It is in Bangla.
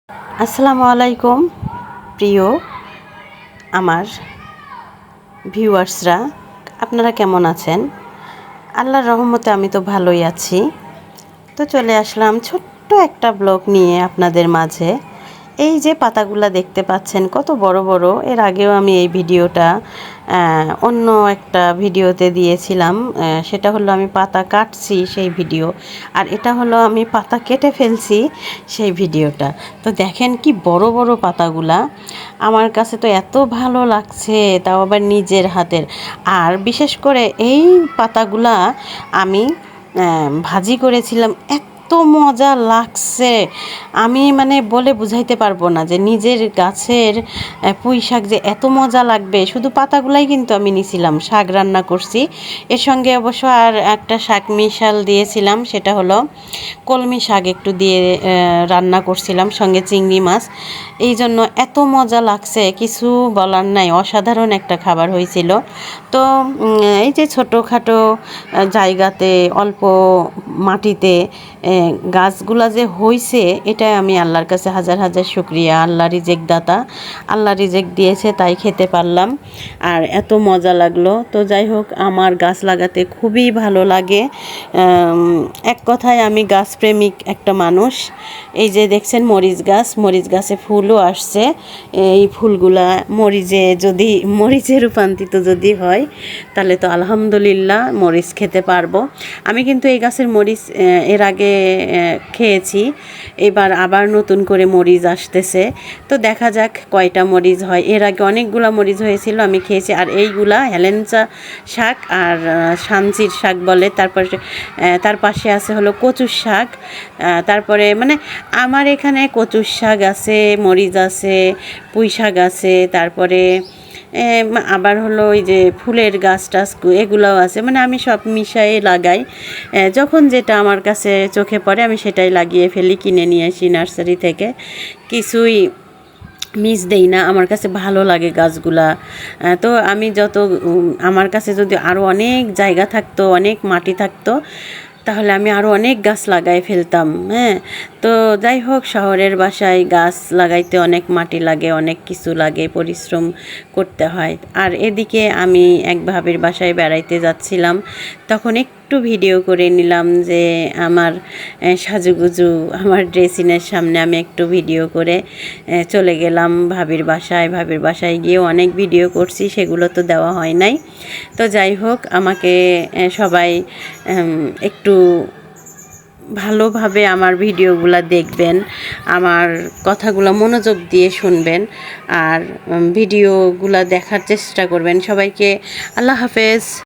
আসসালামু আলাইকুম প্রিয় আমার ভিউয়ার্সরা, আপনারা কেমন আছেন? আল্লাহর রহমতে আমি তো ভালোই আছি। তো চলে আসলাম ছোট্ট একটা ব্লগ নিয়ে আপনাদের মাঝে। এই যে পাতাগুলা দেখতে পাচ্ছেন কত বড় বড়, এর আগেও আমি এই ভিডিওটা অন্য একটা ভিডিওতে দিয়েছিলাম। সেটা হলো আমি পাতা কাটছি সেই ভিডিও, আর এটা হলো আমি পাতা কেটে ফেলছি সেই ভিডিওটা। তো দেখেন কি বড় বড় পাতাগুলা, আমার কাছে তো এত ভালো লাগছে, তাও আবার নিজের হাতের। আর বিশেষ করে এই পাতাগুলা আমি ভাজি করেছিলাম, এত মজা লাগছে, আমি মানে বলে বুঝাইতে পারবো না যে নিজের গাছের পুঁই শাক যে এত মজা লাগবে। শুধু পাতাগুলাই কিন্তু আমি নিছিলাম, শাক রান্না করছি, এর সঙ্গে অবশ্য আর একটা শাক মিশাল দিয়েছিলাম, সেটা হলো কলমি শাক একটু দিয়ে রান্না করছিলাম, সঙ্গে চিংড়ি মাছ। এই জন্য এত মজা লাগছে, কিছু বলার নাই, অসাধারণ একটা খাবার হয়েছিল। তো এই যে ছোটোখাটো জায়গাতে অল্প মাটিতে গাছগুলা যে হইছে, এটা আমি আল্লাহর কাছে হাজার হাজার শুকরিয়া। আল্লাহ রিজেক দাতা, আল্লাহ রিজেক দিয়েছে তাই খেতে পারলাম, আর এত মজা লাগলো। তো যাই হোক, আমার গাছ লাগাতে খুবই ভালো লাগে। এক কথায় আমি গাছপ্রেমিক একটা মানুষ। এই যে দেখছেন মরিচ গাছে ফুলও আসছে। এই ফুলগুলা মরিচে রূপান্তরিত যদি হয় তাহলে তো আলহামদুলিল্লাহ, মরিচ খেতে পারবো। আমি কিন্তু এই গাছের মরিচ এর আগে খেয়েছি, এবার আবার নতুন করে মরিচ আসতেছে। তো দেখা যাক কয়টা মরিচ হয়। এর আগে অনেকগুলা মরিচ হয়েছিল, আমি খেয়েছি। আর এইগুলা হেলেঞ্চা শাক আর সানচির শাক বলে। তার পাশে আছে হলো কচুর শাক। তারপরে মানে আমার এখানে কচুর শাক আছে, মরিচ আছে, পুঁই শাক আছে, তারপরে আবার হলো ওই যে ফুলের গাছ টাছ এগুলোও আছে। মানে আমি সব মিশাই লাগাই, যখন যেটা আমার কাছে চোখে পড়ে আমি সেটাই লাগিয়ে ফেলি, কিনে নিয়ে আসি নার্সারি থেকে। কিছুই মিস দেই না, আমার কাছে ভালো লাগে গাছগুলা। তো আমি আমার কাছে যদি আরও অনেক জায়গা থাকতো, অনেক মাটি থাকতো, তাহলে আমি আরও অনেক গাছ লাগাই ফেলতাম। হ্যাঁ, তো যাই হোক, শহরের বাসায় গাছ লাগাইতে অনেক মাটি লাগে, অনেক কিছু লাগে, পরিশ্রম করতে হয়। আর এদিকে আমি এক ভাবির বাসায় বেড়াইতে যাচ্ছিলাম, তখন একটু ভিডিও করে নিলাম যে আমার সাজুগুজু, আমার ড্রেসিংয়ের সামনে আমি একটু ভিডিও করে চলে গেলাম ভাবির বাসায় গিয়ে অনেক ভিডিও করছি, সেগুলো তো দেওয়া হয় নাই। তো যাই হোক, আমাকে সবাই একটু ভালোভাবে আমার ভিডিওগুলো দেখবেন, আমার কথাগুলো মনোযোগ দিয়ে শুনবেন, আর ভিডিওগুলো দেখার চেষ্টা করবেন। সবাইকে আল্লাহ হাফেজ।